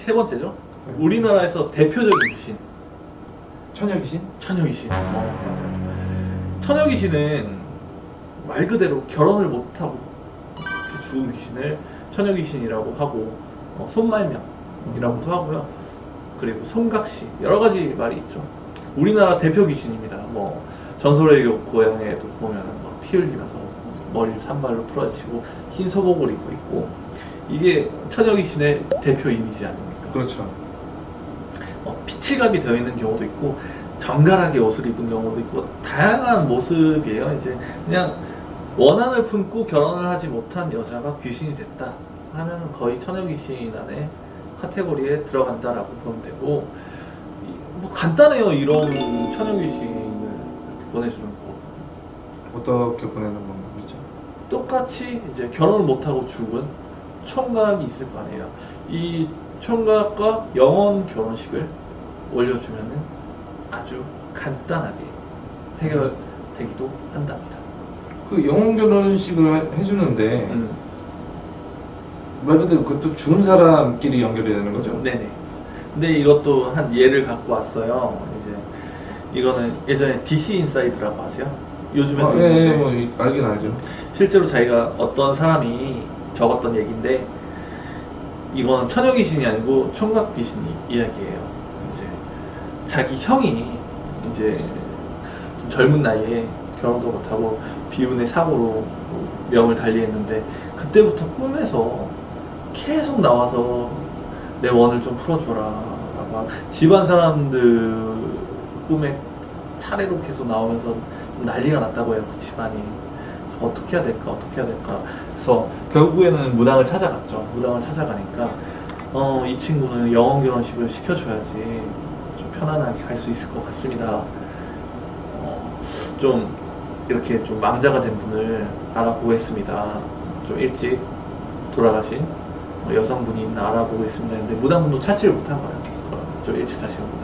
세 번째죠. 우리나라에서 대표적인 귀신. 처녀귀신? 처녀귀신. 맞아요. 처녀귀신은 말 그대로 결혼을 못하고 이렇게 죽은 귀신을 처녀귀신이라고 하고, 손말명이라고도 하고요. 그리고 송각시, 여러 가지 말이 있죠. 우리나라 대표 귀신입니다. 뭐 전설의 고향에도 보면은 막 피 흘리면서 머리를 산발로 풀어지고 흰 소복을 입고 있고, 이게 처녀귀신의 대표 이미지 아닙니까? 그렇죠. 피칠감이 되어 있는 경우도 있고, 정갈하게 옷을 입은 경우도 있고, 다양한 모습이에요. 이제 그냥 원한을 품고 결혼을 하지 못한 여자가 귀신이 됐다 하면 거의 처녀귀신 안에 카테고리에 들어간다라고 보면 되고, 뭐 간단해요. 이런 처녀귀신을 보내주는 거. 어떻게 보내는 방법이죠? 똑같이 이제 결혼을 못하고 죽은 총각이 있을 거 아니에요. 이 총각과 영혼 결혼식을 올려주면은 아주 간단하게 해결되기도 한답니다. 그 영혼 결혼식을 해주는데 말 그대로 그것도 죽은 사람끼리 연결이 되는 거죠? 네네. 근데 이것도 한 예를 갖고 왔어요. 이제 이거는 예전에 DC 인사이드라고 아세요? 요즘에도 예, 있는데, 뭐 알긴 알죠. 실제로 자기가 어떤 사람이 적었던 얘기인데, 이건 처녀귀신이 아니고 총각귀신이 이야기예요. 이제 자기 형이 이제 좀 젊은 나이에 결혼도 못하고 비운의 사고로 명을 달리했는데, 그때부터 꿈에서 계속 나와서 내 원을 좀 풀어줘라 라고, 집안 사람들 꿈에 차례로 계속 나오면서 난리가 났다고 해요. 그 집안이. 그래서 어떻게 해야 될까 그래서 결국에는 무당을 찾아갔죠. 무당을 찾아가니까 이 친구는 영혼 결혼식을 시켜줘야지 좀 편안하게 갈 수 있을 것 같습니다. 좀 이렇게 좀 망자가 된 분을 알아보고 있습니다. 좀 일찍 돌아가신 여성분이 있나 알아보고 있습니다. 근데 무당분도 찾지를 못한 거예요. 좀 일찍 가신 분은.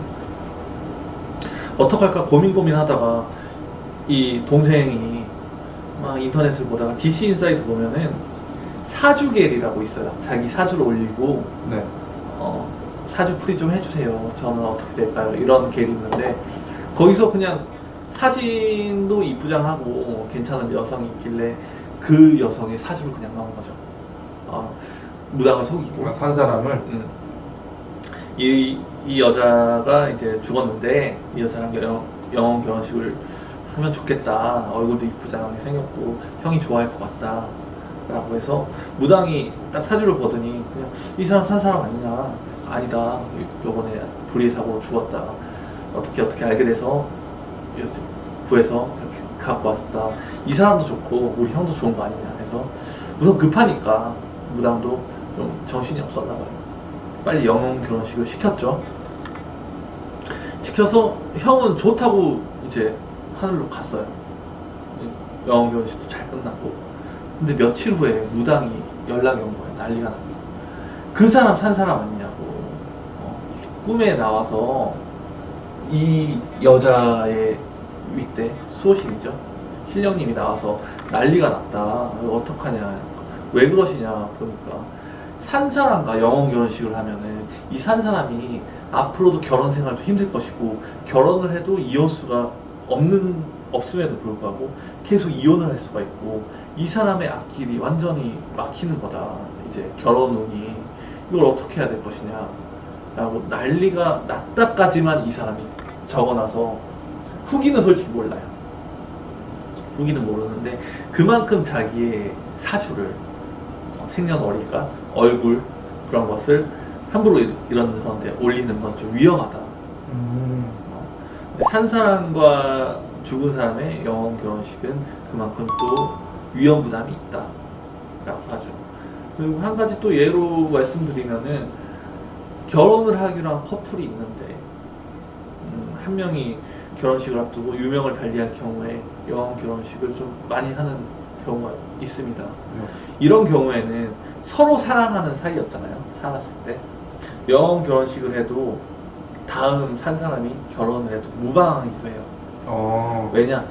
어떡할까 고민하다가 이 동생이 막 인터넷을 보다가 DC 인사이드 보면은 사주겔이라고 있어요. 자기 사주를 올리고 네. 사주 풀이 좀 해주세요. 저는 어떻게 될까요? 이런 겔이 있는데, 거기서 그냥 사진도 이쁘장하고 괜찮은 여성이 있길래 그 여성의 사주를 그냥 넣은 거죠. 무당을 속이고. 산 사람을? 이 여자가 이제 죽었는데, 이 여자랑 영혼 결혼식을 하면 좋겠다. 얼굴도 이쁘장하게 생겼고 형이 좋아할 것 같다 라고 해서 무당이 딱 사주를 보더니 그냥 이 사람 산 사람 아니냐, 아니다, 요번에 불의의 사고로 죽었다, 어떻게 알게 돼서 구해서 이렇게 갖고 왔다, 이 사람도 좋고 우리 형도 좋은 거 아니냐 해서, 우선 급하니까 무당도 좀 정신이 없었나 봐요. 빨리 영혼 결혼식을 시켰죠. 시켜서 형은 좋다고 이제 하늘로 갔어요. 영혼 결혼식도 잘 끝났고. 근데 며칠 후에 무당이 연락이 온 거예요. 난리가 나면서 그 사람 산 사람 아니냐고. 꿈에 나와서 이 여자의 윗대 수호신이죠, 신령님이 나와서 난리가 났다, 어떡하냐, 왜 그러시냐. 그러니까 산 사람과 영혼 결혼식을 하면은 이 산 사람이 앞으로도 결혼 생활도 힘들 것이고, 결혼을 해도 이혼수가 없음에도 불구하고 계속 이혼을 할 수가 있고, 이 사람의 앞길이 완전히 막히는 거다. 이제 결혼 운이, 이걸 어떻게 해야 될 것이냐 라고 난리가 났다까지만 이 사람이 적어놔서, 후기는 솔직히 몰라요. 후기는 모르는데 그만큼 자기의 사주를, 생년월일과 얼굴, 그런 것을 함부로 이런 건데 올리는 건 좀 위험하다. 산 사람과 죽은 사람의 영혼 결혼식은 그만큼 또 위험 부담이 있다 라고 하죠. 그리고 한 가지 또 예로 말씀드리면은, 결혼을 하기로 한 커플이 있는데 한 명이 결혼식을 앞두고 유명을 달리할 경우에 영혼 결혼식을 좀 많이 하는 경우가 있습니다. 이런 경우에는 서로 사랑하는 사이였잖아요. 살았을 때 영혼 결혼식을 해도 다음 산 사람이 결혼을 해도 무방하기도 해요. 왜냐?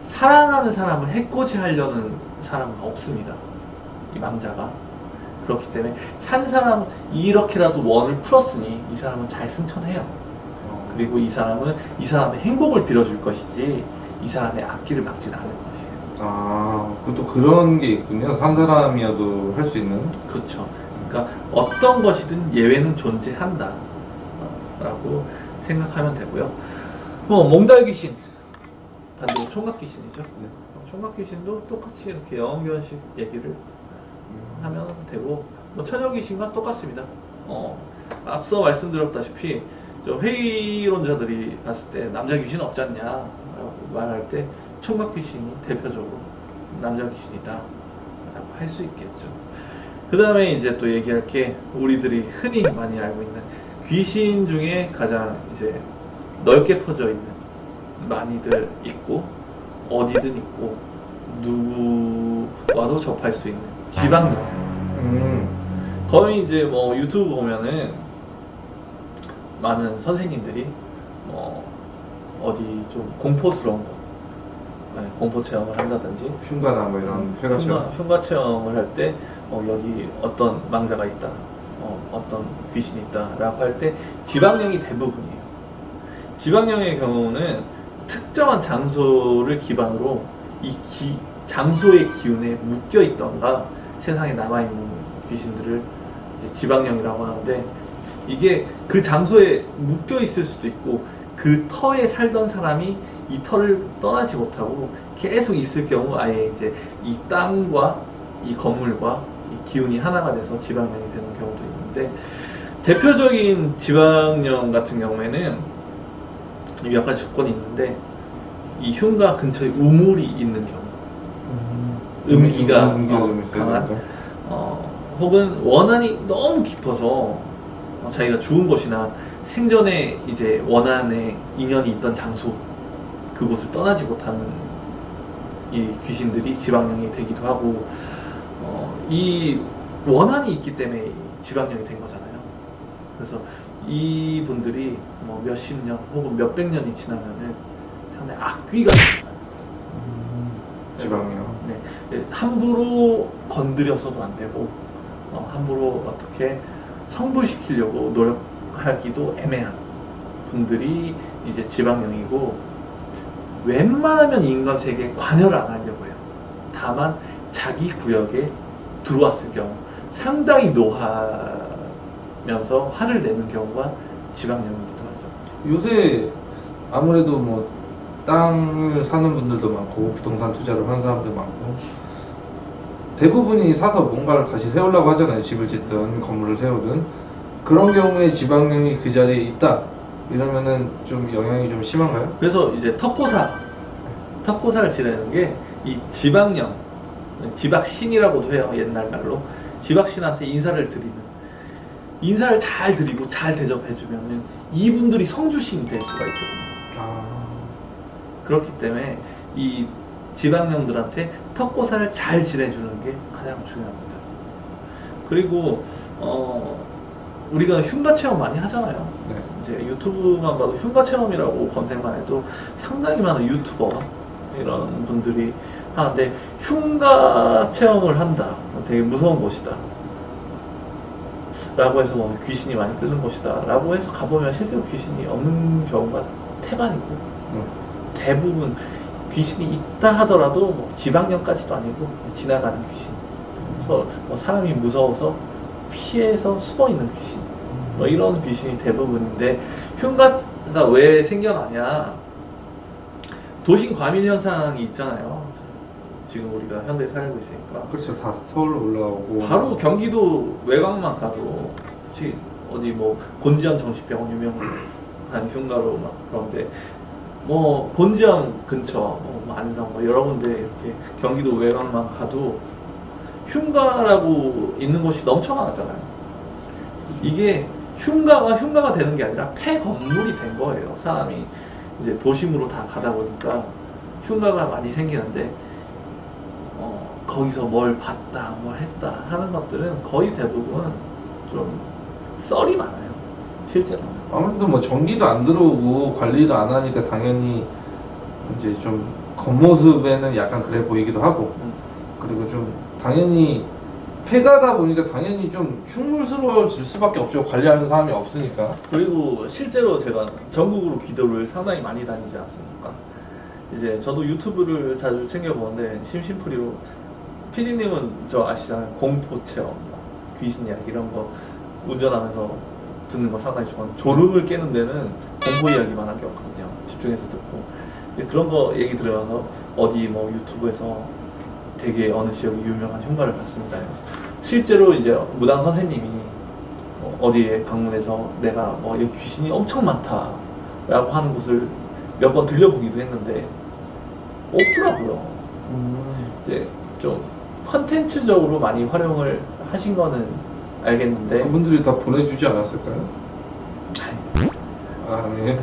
사랑하는 사람을 해코지 하려는 사람은 없습니다, 이 망자가. 그렇기 때문에 산 사람 이렇게라도 원을 풀었으니 이 사람은 잘 승천해요. 그리고 이 사람은 이 사람의 행복을 빌어줄 것이지 이 사람의 앞길을 막지는 않을 것이에요. 아, 그것도 그런 게 있군요. 산 사람이어도 할 수 있는. 그렇죠. 그러니까 어떤 것이든 예외는 존재한다 라고 생각하면 되고요. 뭐 몽달 귀신 반대로 총각 귀신이죠. 네. 총각 귀신도 똑같이 이렇게 영변식 얘기를 하면 되고, 뭐 처녀 귀신과 똑같습니다. 앞서 말씀드렸다시피 저 회의론자들이 봤을 때 남자 귀신 없지 않냐라고 말할 때 총각 귀신이 대표적으로 남자 귀신이다 라고 할 수 있겠죠. 그 다음에 이제 또 얘기할 게 우리들이 흔히 많이 알고 있는 귀신 중에 가장 이제 넓게 퍼져 있는, 많이들 있고 어디든 있고 누구와도 접할 수 있는 지방령. 거의 이제 뭐 유튜브 보면은 많은 선생님들이 어디 좀 공포스러운 거, 공포 체험을 한다든지 흉가나 뭐 이런 폐가 체험. 흉가 체험을 할 때 여기 어떤 망자가 있다, 어떤 귀신이 있다 라고 할 때 지방령이 대부분이에요. 지방령의 경우는 특정한 장소를 기반으로 이 장소의 기운에 묶여 있던가 세상에 남아있는 귀신들을 이제 지방령이라고 하는데, 이게 그 장소에 묶여 있을 수도 있고 그 터에 살던 사람이 이 터를 떠나지 못하고 계속 있을 경우 아예 이제 이 땅과 이 건물과 이 기운이 하나가 돼서 지방령이 되는 경우도 있는데, 대표적인 지방령 같은 경우에는 몇 가지 조건이 있는데, 이 흉가 근처에 우물이 있는 경우, 음기가 강한, 혹은 원한이 너무 깊어서 자기가 죽은 곳이나 생전에 이제 원한에 인연이 있던 장소, 그곳을 떠나지 못하는 이 귀신들이 지방령이 되기도 하고, 이 원한이 있기 때문에 지방령이 된 거잖아요. 그래서 이분들이 뭐 몇십 년 혹은 몇백 년이 지나면은 상당히 악귀가 됩니다. 지방령. 네, 함부로 건드려서도 안 되고, 함부로 어떻게 성불시키려고 노력하기도 애매한 분들이 이제 지방령이고, 웬만하면 인간 세계에 관여를 안 하려고 해요. 다만 자기 구역에 들어왔을 경우 상당히 노하면서 화를 내는 경우가 지방령이기도 하죠. 요새 아무래도 뭐 땅을 사는 분들도 많고 부동산 투자를 하는 사람도 많고 대부분이 사서 뭔가를 다시 세우려고 하잖아요. 집을 짓든 건물을 세우든. 그런 경우에 지방령이 그 자리에 있다 이러면은 좀 영향이 좀 심한가요? 그래서 이제 턱고사를 지내는 게 이 지방령, 지박신이라고도 해요. 옛날 말로 지박신한테 인사를 잘 드리고 잘 대접해주면은 이분들이 성주신이 될 수가 있거든요. 그렇기 때문에 이 지방령들한테 턱고사를 잘 지내주는 게 가장 중요합니다. 그리고 우리가 흉가 체험 많이 하잖아요. 네. 이제 유튜브만 봐도 흉가 체험이라고 검색만 해도 상당히 많은 유튜버 이런 분들이 하는데, 흉가 체험을 한다, 되게 무서운 곳이다 라고 해서 뭐 귀신이 많이 끓는 곳이다 라고 해서 가보면 실제로 귀신이 없는 경우가 태반이고, 대부분 귀신이 있다 하더라도 뭐 지방령까지도 아니고 지나가는 귀신, 그래서 뭐 사람이 무서워서 피해서 숨어 있는 귀신, 뭐 이런 귀신이 대부분인데, 흉가가 왜 생겨나냐, 도심 과밀 현상이 있잖아요. 지금 우리가 현대에 살고 있으니까. 그렇죠. 다 서울로 올라오고 바로 경기도 외곽만 가도 혹시 어디 뭐 곤지암 정신병원 유명한 흉가로 막 그런데, 뭐 곤지암 근처, 뭐 안성, 뭐 여러 군데 이렇게 경기도 외곽만 가도 흉가라고 있는 곳이 넘쳐나잖아요. 이게 흉가가 되는 게 아니라 폐건물이 된 거예요. 사람이 이제 도심으로 다 가다 보니까 흉가가 많이 생기는데, 거기서 뭘 봤다, 뭘 했다 하는 것들은 거의 대부분 좀 썰이 많아요. 실제로. 아무래도 뭐 전기도 안 들어오고 관리도 안 하니까 당연히 이제 좀 겉모습에는 약간 그래 보이기도 하고 그리고 좀 당연히 폐가다 보니까 당연히 좀 흉물스러워질 수밖에 없죠. 관리하는 사람이 없으니까. 그리고 실제로 제가 전국으로 기도를 상당히 많이 다니지 않습니까? 이제 저도 유튜브를 자주 챙겨보는데 심심풀이로 피디님은 저 아시잖아요. 공포 체험, 귀신 이야기 이런 거 운전하면서 듣는 거 상당히 좋아하는, 졸음을 깨는 데는 공포 이야기만 한 게 없거든요. 집중해서 듣고 그런 거 얘기 들으면서 어디 뭐 유튜브에서 되게 어느 지역이 유명한 흉가를 봤습니다. 실제로 이제 무당 선생님이 어디에 방문해서 내가 뭐 여기 귀신이 엄청 많다 라고 하는 곳을 몇 번 들려보기도 했는데 없더라고요. 이제 좀 컨텐츠적으로 많이 활용을 하신 거는 알겠는데 그분들이 다 보내주지 않았을까요? 아, 네.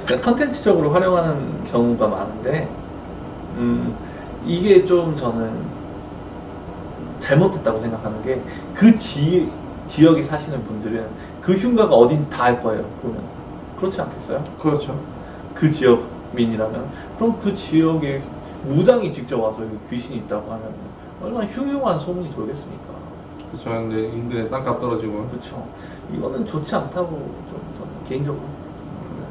그러니까 컨텐츠적으로 활용하는 경우가 많은데 이게 좀 저는 잘못됐다고 생각하는 게 그 지역에 사시는 분들은 그 흉가가 어딘지 다 알 거예요. 그러면 그렇지 않겠어요? 그렇죠. 그 지역민이라면 그럼 그 지역에 무당이 직접 와서 여기 귀신이 있다고 하면 얼마나 흉흉한 소문이 돌겠습니까? 그렇죠. 근데 인근에 땅값 떨어지고. 그렇죠. 이거는 좋지 않다고 좀 저는 개인적으로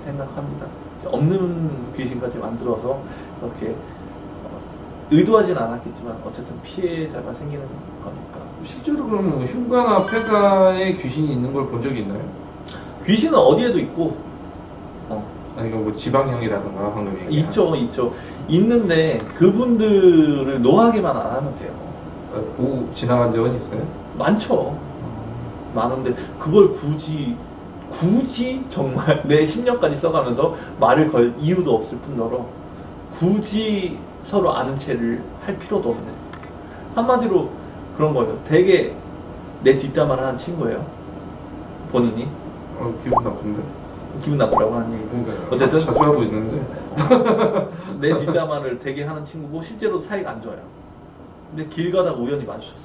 생각합니다. 없는 귀신까지 만들어서 이렇게 의도하진 않았겠지만 어쨌든 피해자가 생기는 거니까. 실제로 그러면 흉가나 폐가에 귀신이 있는 걸 본 적이 있나요? 귀신은 어디에도 있고 아니 뭐 지방령이라든가 방금 얘기한. 있죠. 있는데 그분들을 노하게만 안 하면 돼요. 보고 지나간 적은 있어요? 많죠. 많은데 그걸 굳이 정말 내 10년까지 써가면서 말을 걸 이유도 없을 뿐더러 굳이 서로 아는 체를 할 필요도 없는, 한마디로 그런 거예요. 되게 내 뒷담화를 하는 친구예요. 본인이 기분 나쁜데? 기분 나쁘라고 하는 얘기. 그러니까 어쨌든 자주 하고 있는데. 내 뒷담화를 되게 하는 친구고 실제로 사이가 안 좋아요. 근데 길 가다가 우연히 마주쳤어.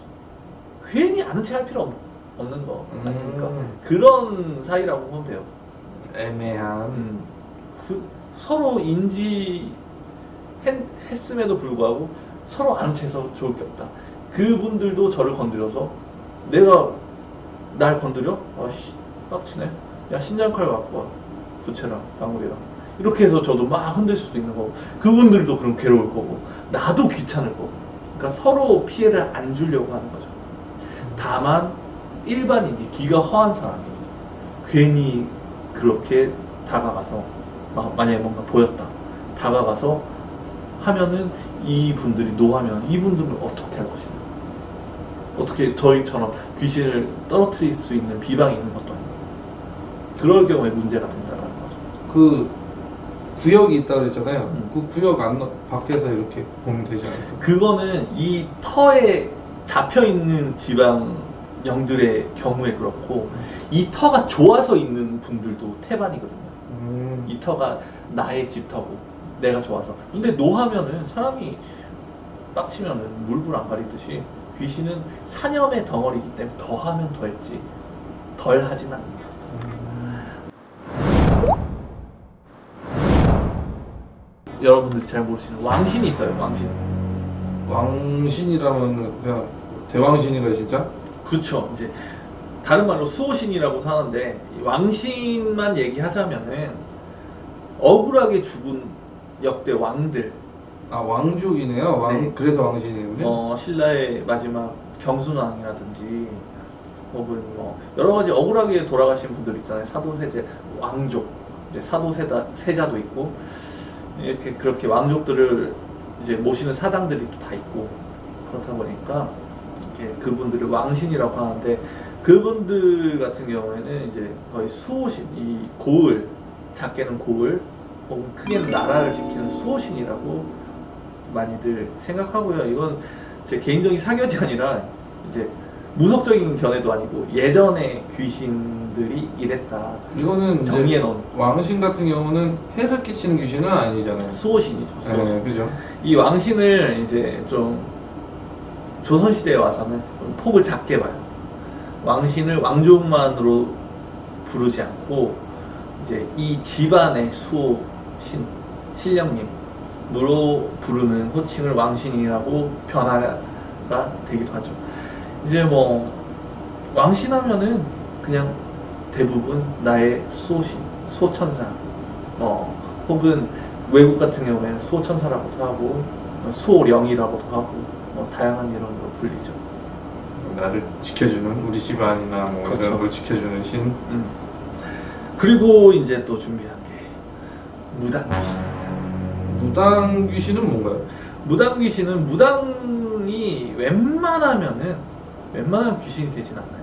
괜히 아는 체 할 필요 없는 거 아닙니까? 그런 사이라고 보면 돼요. 애매한. 서로 인지했음에도 불구하고 서로 아는 체해서 좋을 게 없다. 그분들도 저를 건드려서 내가 날 건드려? 아씨 빡치네. 야 신장칼 갖고 와. 부채랑 방울이랑 이렇게 해서 저도 막 흔들 수도 있는 거고 그분들도 그럼 괴로울 거고 나도 귀찮을 거고. 그러니까 서로 피해를 안 주려고 하는 거죠. 다만 일반인이 귀가 허한 사람이 괜히 그렇게 다가가서 만약에 뭔가 보였다 다가가서 하면은 이분들이 노하면 이분들은 어떻게 할 것이냐, 어떻게 저희처럼 귀신을 떨어뜨릴 수 있는 비방이 있는 것도 아니고 그럴 경우에 문제가 된다는 거죠. 그 구역이 있다 그랬잖아요. 그 구역 밖에서 이렇게 보면 되지 않을까? 그거는 이 터에 잡혀 있는 지방령들의 경우에 그렇고 이 터가 좋아서 있는 분들도 태반이거든요. 이 터가 나의 집 터고 내가 좋아서. 근데 노하면은 사람이 빡치면은 물불 안 가리듯이 귀신은 사념의 덩어리이기 때문에 더 하면 더 했지 덜 하진 않는다. 여러분들이 잘 모르시는 왕신이 있어요. 왕신. 왕신이라면 그냥 대왕신인가요 진짜? 그렇죠. 이제 다른 말로 수호신이라고 하는데 이 왕신만 얘기하자면은 억울하게 죽은 역대 왕들. 아 왕족이네요. 네. 그래서 왕신이는데. 신라의 마지막 경순왕이라든지 혹은 뭐 여러 가지 억울하게 돌아가신 분들 있잖아요. 사도세자 왕족, 이제 사도세자도 있고 이렇게 그렇게 왕족들을 이제 모시는 사당들이 또 다 있고 그렇다 보니까 이렇게 그분들을 왕신이라고 하는데 그분들 같은 경우에는 이제 거의 수호신, 이 고을, 작게는 고을 혹은 크게는 나라를 지키는 수호신이라고 많이들 생각하고요. 이건 제 개인적인 사견이 아니라 이제 무속적인 견해도 아니고 예전에 귀신들이 이랬다. 이거는 정리해 놓은 왕신 같은 경우는 해를 끼치는 귀신은 아니잖아요. 수호신이죠. 수호신. 네, 그죠. 이 왕신을 이제 좀 조선시대에 와서는 좀 폭을 작게 봐요. 왕신을 왕족만으로 부르지 않고 이제 이 집안의 수호신, 신령님으로 부르는 호칭을 왕신이라고 변화를 되기도 하죠. 이제 뭐 왕신하면은 그냥 대부분 나의 소신, 소천사, 혹은 외국 같은 경우에는 소천사라고도 하고 소령이라고도 하고 다양한 이름으로 불리죠. 나를 지켜주는 우리 집안이나 뭐 그렇죠. 이런 걸 지켜주는 신. 그리고 이제 또 준비한 게 무당귀신. 무당귀신은 뭔가요? 무당귀신은 무당이 웬만하면 귀신이 되진 않아요.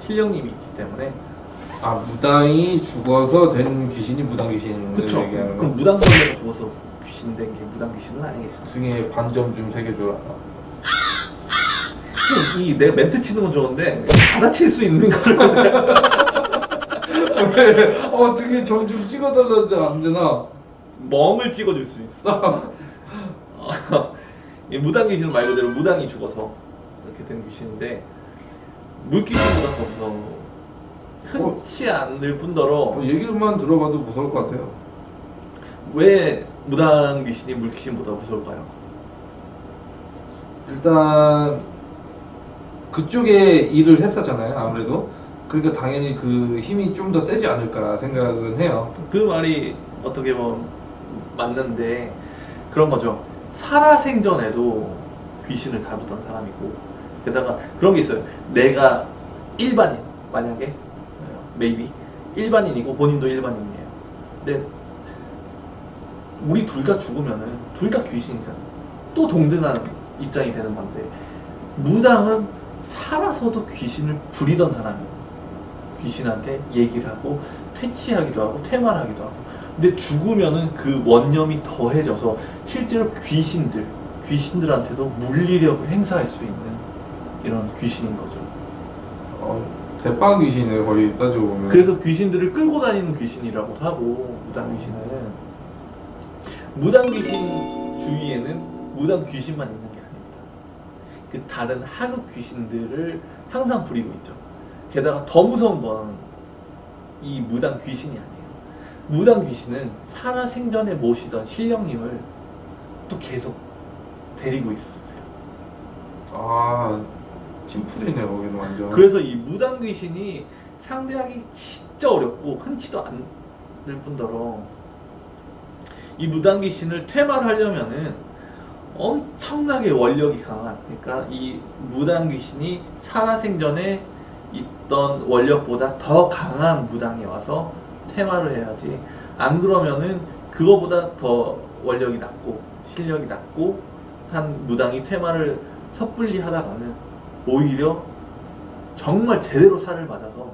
신령님이 있기 때문에. 아, 무당이 죽어서 된 귀신이 무당귀신을 그쵸. 얘기하는 거. 그럼 무당벌레가 죽어서 귀신 된 게 무당귀신은 아니겠죠. 등에 반점 좀 새겨줘라. 내 멘트 치는 건 좋은데 받아칠 수 있는 거를 왜? 등에 점 좀 찍어달라는데 안 되나? 멍을 찍어줄 수 있어. 이 무당귀신은 말 그대로 무당이 죽어서 이렇게 된 귀신인데 물귀신보다 더 무서워. 흔치 않을 뿐더러 얘기만 들어봐도 무서울 것 같아요. 왜 무당귀신이 물귀신보다 무서울까요? 일단 그쪽에 일을 했었잖아요. 아무래도 그러니까 당연히 그 힘이 좀 더 세지 않을까 생각은 해요. 그 말이 어떻게 보면 맞는데 그런 거죠. 살아생전에도 귀신을 다루던 사람이고 게다가 그런 게 있어요. 내가 일반인 만약에 maybe 일반인이고 본인도 일반인이에요. 근데 우리 둘 다 죽으면은 둘 다 귀신이잖아. 또 동등한 입장이 되는 건데 무당은 살아서도 귀신을 부리던 사람이에요. 귀신한테 얘기를 하고 퇴치하기도 하고 퇴마하기도 하고. 근데 죽으면은 그 원념이 더해져서 실제로 귀신들한테도 물리력을 행사할 수 있는 이런 귀신인 거죠. 대빵 귀신을 거의 따지고 보면. 그래서 귀신들을 끌고 다니는 귀신이라고도 하고 무당 귀신은 무당 귀신 주위에는 무당 귀신만 있는 게 아닙니다. 그 다른 하급 귀신들을 항상 부리고 있죠. 게다가 더 무서운 건 이 무당 귀신이 아니에요. 무당 귀신은 살아생전에 모시던 신령님을 또 계속 데리고 있어요. 아, 팀플이네 거기는 완전. 그래서 이 무당 귀신이 상대하기 진짜 어렵고 흔치도 않을 뿐더러 이 무당 귀신을 퇴마를 하려면은 엄청나게 원력이 강한, 그러니까 이 무당 귀신이 살아생전에 있던 원력보다 더 강한 무당이 와서 퇴마를 해야지. 안 그러면은 그거보다 더 원력이 낮고 실력이 낮고 한 무당이 퇴마를 섣불리 하다가는 오히려 정말 제대로 살을 맞아서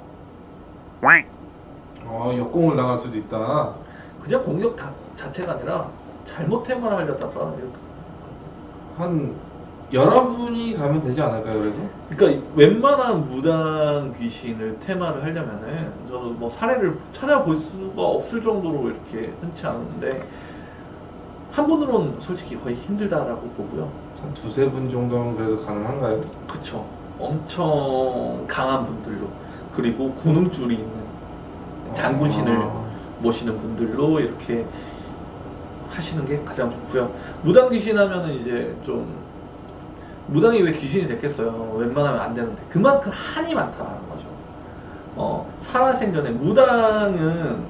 역공을 당할 수도 있다. 그냥 공격 자체가 아니라 잘못 퇴마를 하려다가 이렇게. 한 11분이 가면 되지 않을까요, 그래도? 그러니까 웬만한 무당 귀신을 퇴마를 하려면은 저도 뭐 사례를 찾아볼 수가 없을 정도로 이렇게 흔치 않은데 한 분으로는 솔직히 거의 힘들다라고 보고요. 한 두세 분 정도는 그래도 가능한가요? 그쵸. 엄청 강한 분들로, 그리고 고능줄이 있는 장군신을 모시는 분들로 이렇게 하시는 게 가장 좋고요. 무당 귀신 하면은 이제 좀 무당이 왜 귀신이 됐겠어요? 웬만하면 안 되는데 그만큼 한이 많다는 거죠. 살아생전에 무당은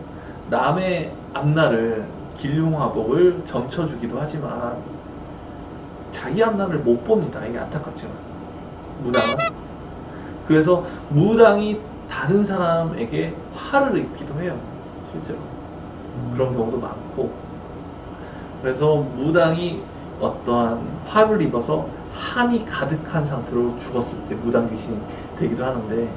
남의 앞날을 길흉화복을 점쳐주기도 하지만 자기 앞날을 못 봅니다. 이게 안타깝지만 무당은. 그래서 무당이 다른 사람에게 화를 입기도 해요. 실제로 그런 경우도 많고. 그래서 무당이 어떠한 화를 입어서 한이 가득한 상태로 죽었을 때 무당 귀신이 되기도 하는데,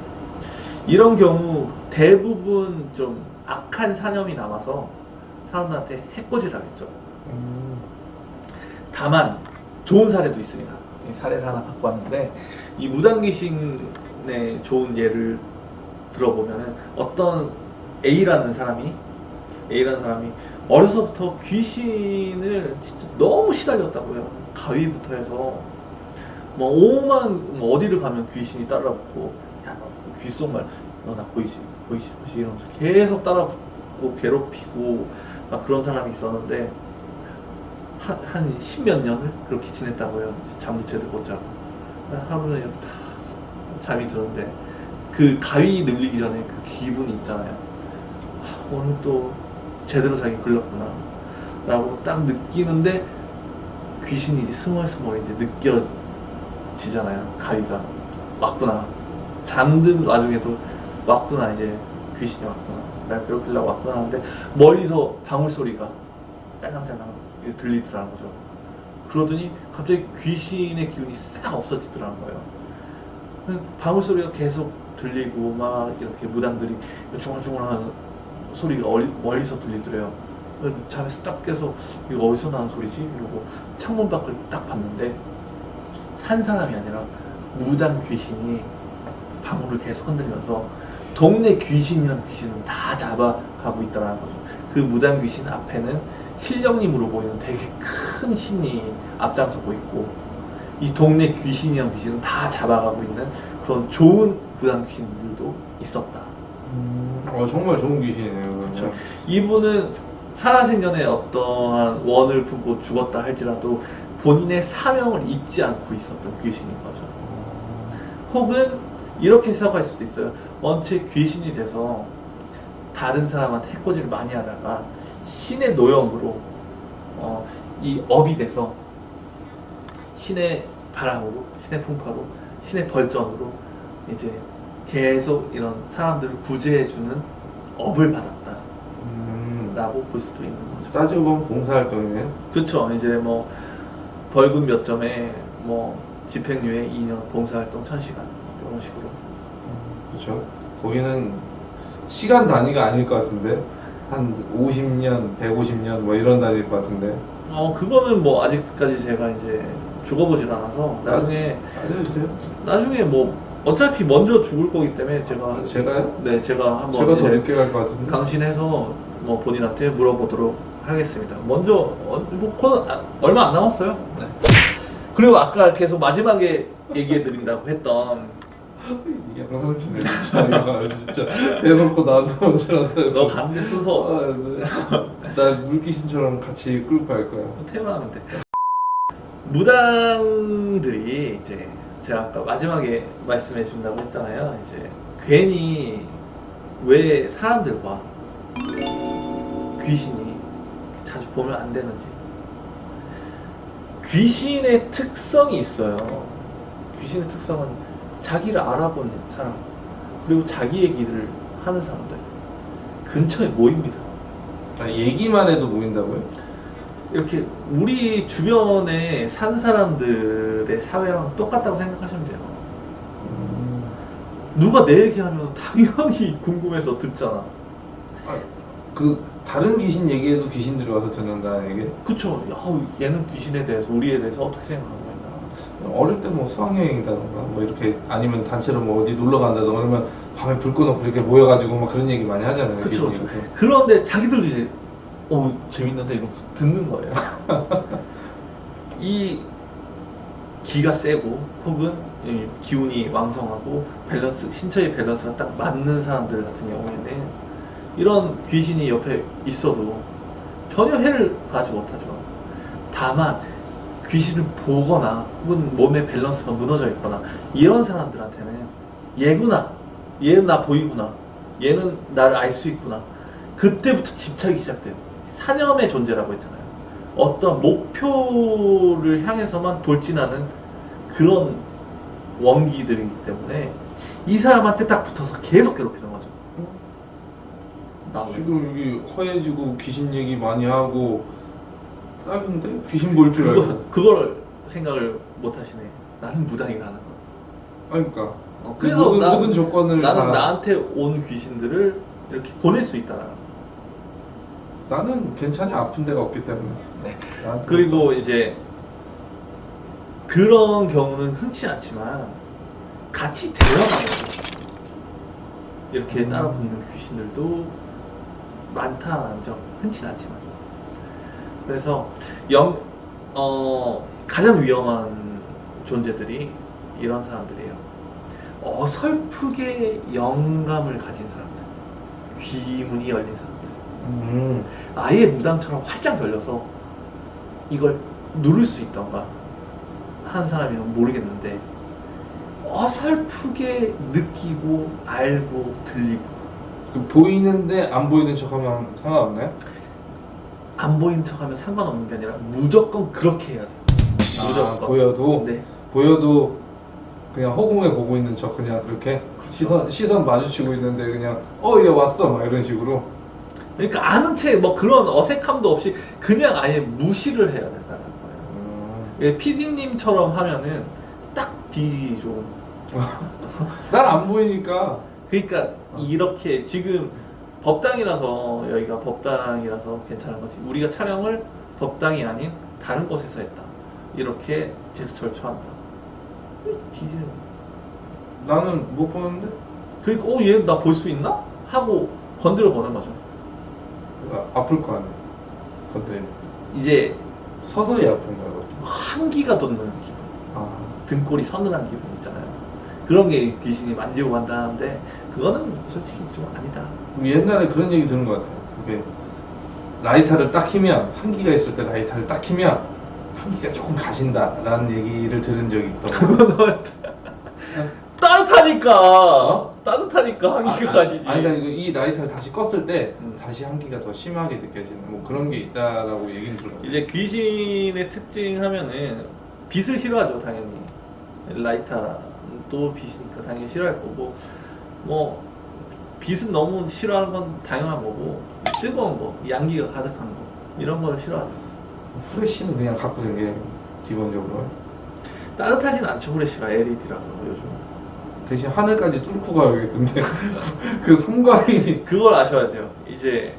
이런 경우 대부분 좀 악한 사념이 남아서 사람들한테 해코지를 하겠죠. 다만 좋은 사례도 있습니다. 이 사례를 하나 갖고 왔는데, 이 무당 귀신의 좋은 예를 들어보면은 어떤 A라는 사람이 어려서부터 귀신을 진짜 너무 시달렸다고요. 가위부터 해서 뭐 오만 어디를 가면 귀신이 따라붙고, 야 너 귓속말 너 나 보이지 이러면서 계속 따라붙고 괴롭히고 막 그런 사람이 있었는데 한 십몇 년을 그렇게 지냈다고요. 잠도 제대로 못 자고. 하루는 이렇게 다 잠이 드는데 그 가위 눌리기 전에 그 기분이 있잖아요. 오늘 또 제대로 자기 걸렸구나 라고 딱 느끼는데 귀신이 이제 스멀스멀 이제 느껴지잖아요. 가위가 왔구나, 잠든 와중에도 왔구나, 이제 귀신이 왔구나, 날 괴롭히려고 왔구나 하는데 멀리서 방울 소리가 짤랑짤랑 들리더라는 거죠. 그러더니 갑자기 귀신의 기운이 싹 없어지더라는 거예요. 방울 소리가 계속 들리고 막 이렇게 무당들이 중얼중얼하는 소리가 멀리서 들리더래요. 잠에서 딱 깨서 이거 어디서 나는 소리지? 이러고 창문 밖을 딱 봤는데 산 사람이 아니라 무당 귀신이 방울을 계속 흔들면서 동네 귀신이랑 귀신은 다 잡아가고 있다는 거죠. 그 무당 귀신 앞에는 신령님으로 보이는 되게 큰 신이 앞장서고 있고 이 동네 귀신이랑 귀신은 다 잡아가고 있는 그런 좋은 무당 귀신들도 있었다. 정말 좋은 귀신이네요. 그렇죠. 이분은 살아생전에 어떠한 원을 품고 죽었다 할지라도 본인의 사명을 잊지 않고 있었던 귀신인 거죠. 혹은 이렇게 해석할 수도 있어요. 원체 귀신이 돼서 다른 사람한테 해코지를 많이 하다가 신의 노염으로 이 업이 돼서 신의 바람으로, 신의 풍파로, 신의 벌전으로 이제 계속 이런 사람들을 구제해주는 업을 받았다 라고 볼 수도 있는 거죠. 따지고 보면 봉사활동이네요. 그쵸. 이제 뭐 벌금 몇 점에 뭐 집행유예 2년, 봉사활동 1000시간 이런 식으로. 그렇죠. 거기는 시간 단위가 아닐 것 같은데 한 50년, 150년 뭐 이런 단위일 것 같은데. 그거는 뭐 아직까지 제가 이제 죽어보질 않아서 나중에 뭐 어차피 먼저 죽을 거기 때문에 제가요? 네, 제가 한번 제가 더 이제 늦게 갈 것 같은데. 강신해서 뭐 본인한테 물어보도록 하겠습니다. 먼저 뭐 얼마 안 남았어요. 네. 그리고 아까 계속 마지막에 얘기해 드린다고 했던 양상치네 진짜 이거 진짜 대놓고 나도 저러다 너 가는데 순서 나 물귀신처럼 같이 끌고 갈 거야. 태어나면 돼. 무당들이 이제 제가 아까 마지막에 말씀해 준다고 했잖아요. 이제 괜히 왜 사람들과 귀신이 자주 보면 안 되는지. 귀신의 특성이 있어요. 귀신의 특성은 자기를 알아보는 사람, 그리고 자기 얘기를 하는 사람들 근처에 모입니다. 얘기만 해도 모인다고요? 이렇게 우리 주변에 산 사람들의 사회랑 똑같다고 생각하시면 돼요. 누가 내 얘기하면 당연히 궁금해서 듣잖아. 그 다른 귀신 얘기해도 귀신들이 와서 듣는다 이게? 그쵸. 얘는 귀신에 대해서, 우리에 대해서 어떻게 생각하는 거야? 어릴 때 뭐 수학여행이다던가 뭐 이렇게 아니면 단체로 뭐 어디 놀러 간다던가 그러면 밤에 불 꺼놓고 이렇게 모여가지고 막 그런 얘기 많이 하잖아요. 그쵸. 귀신이. 그런데 자기들도 이제 재밌는데 이러면서 듣는 거예요. 이 기가 세고 혹은 이 기운이 왕성하고 신체의 밸런스가 딱 맞는 사람들 같은 경우에는 이런 귀신이 옆에 있어도 전혀 해를 가지 못하죠. 다만 귀신을 보거나 혹은 몸의 밸런스가 무너져 있거나 이런 사람들한테는 얘는 나 보이구나, 얘는 나를 알 수 있구나, 그때부터 집착이 시작돼요. 사념의 존재라고 했잖아요. 어떤 목표를 향해서만 돌진하는 그런 원기들이기 때문에 이 사람한테 딱 붙어서 계속 괴롭히는 거죠. 지금 여기 허해지고 귀신 얘기 많이 하고 딱인데 귀신 볼 줄 알고. 그걸 생각을 못 하시네. 나는 무당이라는 거. 그러니까 그래서 모든 조건을 나는 나한테 온 귀신들을 이렇게 보낼 수 있다라는 거. 나는 괜찮이 아픈 데가 없기 때문에. 네. 그리고 이제 그런 경우는 흔치 않지만 같이 데려가면서 이렇게 따라 붙는 귀신들도 많다는 점 흔치 않지만. 그래서 가장 위험한 존재들이 이런 사람들이에요. 어설프게 영감을 가진 사람들, 귀문이 열린 사람들, 아예 무당처럼 활짝 열려서 이걸 누를 수 있던가 한 사람이면 모르겠는데 어설프게 느끼고 알고 들리고. 그 보이는데 안 보이는 척하면 상관없나요? 안 보이는 척하면 상관없는 게 아니라 무조건 그렇게 해야 돼. 무조건. 보여도 네. 보여도 그냥 허공에 보고 있는 척 그냥 그렇게 시선 마주치고 있는데 그냥 얘 왔어 막 이런 식으로. 그러니까 아는 채 뭐 그런 어색함도 없이 그냥 아예 무시를 해야 된다는 거예요. 예, PD님처럼 하면은 딱 딜이 좀. 난 안 보이니까. 그러니까 이렇게 지금 법당이라서 여기가 법당이라서 괜찮은 거지. 우리가 촬영을 법당이 아닌 다른 곳에서 했다. 이렇게 제스처를 취한다. 딜은. 나는 못 보는데. 그러니까 얘 나 볼 수 있나? 하고 건드려 보는 거죠. 아플 거 아니야. 건드리면. 이제 서서히 아픈 거야. 그것도. 한기가 돋는 기분. 아. 등골이 서늘한 기분 있잖아요. 그런 게 귀신이 만지고 간다는데 그거는 솔직히 좀 아니다. 옛날에 그런 얘기 들은 것 같아요. 그게 라이터를 딱 키면 한기가 있을 때 라이터를 딱 키면 한기가 조금 가신다라는 얘기를 들은 적이 있더라고요. 따뜻하니까 따뜻하니까 한기가 가시지. 아니 그러니까 이 라이터를 다시 껐을 때 음. 다시 한기가 더 심하게 느껴지는 뭐 그런 게 있다라고 얘기는 들었어요. 이제 귀신의 특징 하면은 빛을 싫어하죠 당연히. 라이터도 빛이니까 당연히 싫어할 거고, 뭐 빛은 너무 싫어하는 건 당연한 거고, 뜨거운 거, 양기가 가득한 거 이런 걸 싫어하죠. 후레쉬는 그냥 갖고 생겨 기본적으로. 따뜻하진 않죠 후레쉬가 LED라서 요즘. 대신 하늘까지 뚫고 가야겠던데 그 섬광이. 그걸 아셔야 돼요. 이제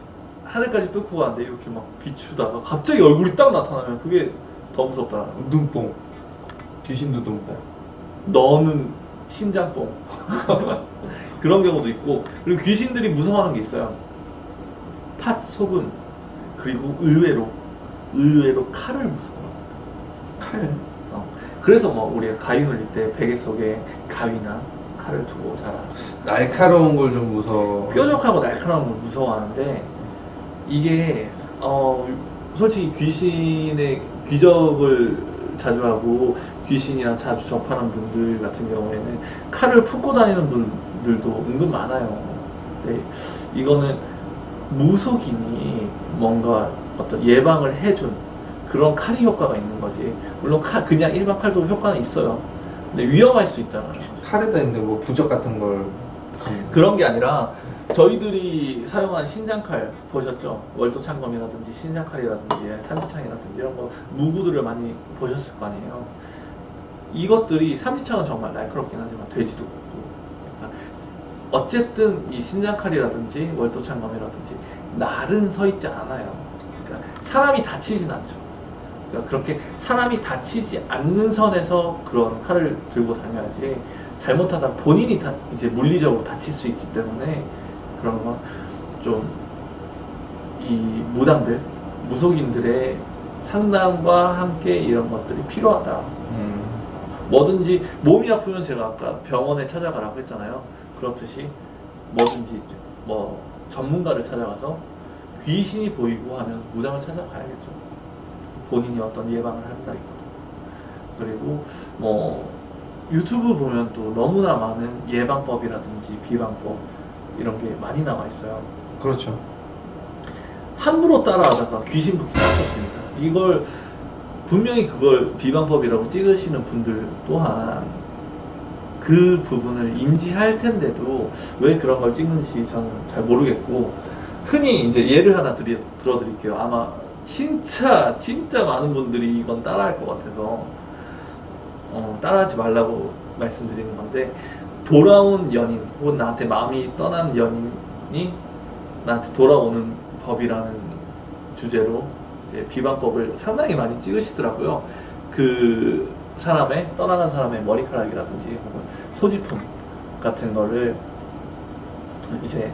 하늘까지 뚫고 가는데 이렇게 막 비추다가 갑자기 얼굴이 딱 나타나면 그게 더 무섭다는 거. 눈뽕. 귀신도 눈뽕. 너는 심장뽕. 그런 경우도 있고, 그리고 귀신들이 무서워하는 게 있어요. 팥, 소금, 그리고 의외로 칼을 무서워합니다. 칼. 그래서 뭐 우리가 가위 눌릴 때 베개 속에 가위나 칼을 두고 자라. 날카로운 걸 좀 무서워. 뾰족하고 날카로운 걸 무서워하는데, 이게 솔직히 귀신의 귀적을 자주 하고 귀신이랑 자주 접하는 분들 같은 경우에는 칼을 품고 다니는 분들도 은근 많아요. 근데 이거는 무속인이 뭔가 어떤 예방을 해준 그런 칼이 효과가 있는 거지. 물론 그냥 일반 칼도 효과는 있어요. 근데 위험할 수 있다는 거죠. 칼에다 있는데 뭐 부적 같은 걸. 그런 게 아니라 저희들이 사용한 신장칼 보셨죠? 월도창검이라든지 신장칼이라든지 삼지창이라든지 이런 거 무구들을 많이 보셨을 거 아니에요. 이것들이 삼지창은 정말 날카롭긴 하지만 돼지도 굽고, 그러니까 어쨌든 이 신장칼이라든지 월도창검이라든지 날은 서 있지 않아요. 그러니까 사람이 다치진 않죠. 그러니까 그렇게 사람이 다치지 않는 선에서 그런 칼을 들고 다녀야지, 잘못하다 본인이 이제 물리적으로 다칠 수 있기 때문에 그런 건 좀 이 무당들, 무속인들의 상담과 함께 이런 것들이 필요하다. 뭐든지 몸이 아프면 제가 아까 병원에 찾아가라고 했잖아요. 그렇듯이 뭐든지 뭐 전문가를 찾아가서 귀신이 보이고 하면 무당을 찾아가야겠죠. 본인이 어떤 예방을 한다기보다. 그리고 뭐 유튜브 보면 또 너무나 많은 예방법이라든지 비방법 이런 게 많이 나와 있어요. 그렇죠. 함부로 따라하다가 귀신 붙기 닥쳤습니다. 이걸 분명히 그걸 비방법이라고 찍으시는 분들 또한 그 부분을 인지할 텐데도 왜 그런 걸 찍는지 저는 잘 모르겠고, 흔히 이제 예를 하나 들어드릴게요. 아마 진짜 많은 분들이 이건 따라할 것 같아서 따라하지 말라고 말씀드리는 건데, 돌아온 연인 혹은 나한테 마음이 떠난 연인이 나한테 돌아오는 법이라는 주제로 이제 비방법을 상당히 많이 찍으시더라고요. 그 사람의 떠나간 사람의 머리카락이라든지 혹은 소지품 같은 거를 이제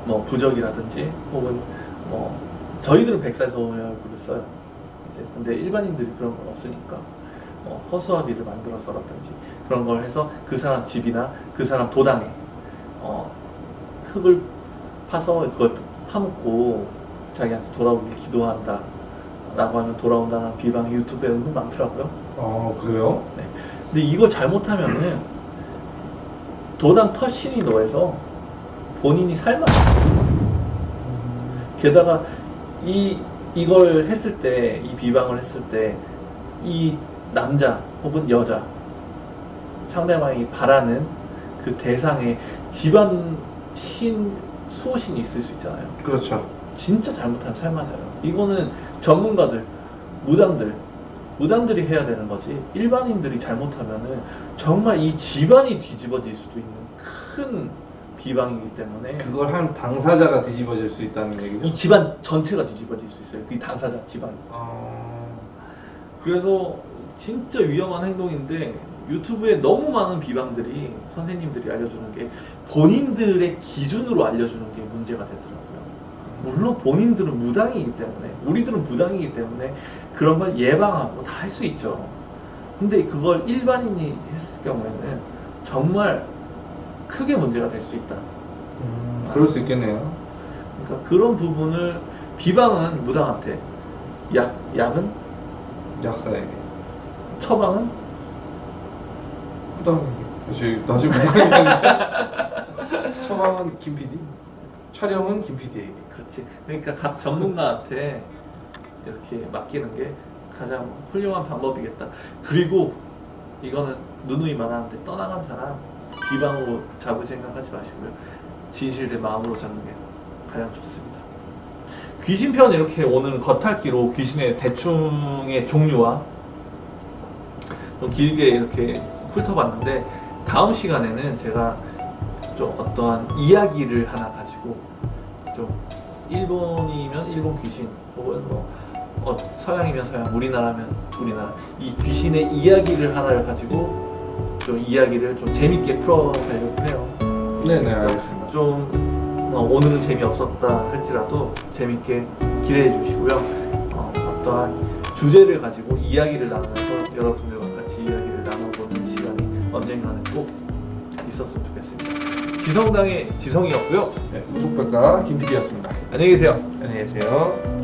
뭐 부적이라든지 혹은 뭐 저희들은 백살소녀를 써요. 이제 근데 일반인들이 그런 건 없으니까 허수아비를 만들어서라든지 그런 걸 해서 그 사람 집이나 그 사람 도당에 흙을 파서 그걸 파묻고 자기한테 돌아오길 기도한다 라고 하면 돌아온다는 비방이 유튜브에 은근 많더라고요. 그래요? 네. 근데 이걸 잘못하면은 도당 터신이 너에서 본인이 살만해요. 게다가 이걸 했을 때, 이 비방을 했을 때, 이 남자 혹은 여자, 상대방이 바라는 그 대상의 집안 수호신이 있을 수 있잖아요. 그렇죠. 진짜 잘못하면 살 맞아요. 이거는 전문가들, 무당들이 해야 되는 거지. 일반인들이 잘못하면은 정말 이 집안이 뒤집어질 수도 있는 큰 비방이기 때문에 그걸 한 당사자가 뒤집어질 수 있다는 얘기죠. 이 집안 전체가 뒤집어질 수 있어요. 그 당사자 집안이. 그래서 진짜 위험한 행동인데 유튜브에 너무 많은 비방들이 선생님들이 알려주는 게 본인들의 기준으로 알려주는 게 문제가 되더라고요. 물론 본인들은 무당이기 때문에, 우리들은 무당이기 때문에 그런 걸 예방하고 다 할 수 있죠. 근데 그걸 일반인이 했을 경우에는 정말 크게 문제가 될 수 있다. 그럴 수 있겠네요. 그러니까 그런 부분을, 비방은 무당한테, 약은, 약사에게. 처방은 무당에게. 다시 무당에게. 처방은 김 PD, 촬영은 김 PD에게. 그렇지. 그러니까 각 전문가한테 이렇게 맡기는 게 가장 훌륭한 방법이겠다. 그리고 이거는 누누이만 하는데, 떠나간 사람 비방으로 잡을 생각하지 마시고요. 진실된 마음으로 잡는 게 가장 좋습니다. 귀신편 이렇게 오늘 겉핥기로 귀신의 대충의 종류와 좀 길게 이렇게 훑어봤는데, 다음 시간에는 제가 좀 어떠한 이야기를 하나 가지고, 좀 일본이면 일본 귀신, 혹은 서양이면 서양, 우리나라면 우리나라, 이 귀신의 이야기를 하나를 가지고 좀 이야기를 좀 재밌게 풀어가려고 해요. 네네, 알겠습니다. 좀 오늘은 재미없었다 할지라도 재밌게 기대해 주시고요. 어떠한 주제를 가지고 이야기를 나누면서 여러분들과 같이 이야기를 나눠보는 시간이 언젠가는 꼭 있었으면 좋겠습니다. 지성당의 지성이었고요. 네, 우속백과 김 PD였습니다. 안녕히 계세요. 안녕히 계세요.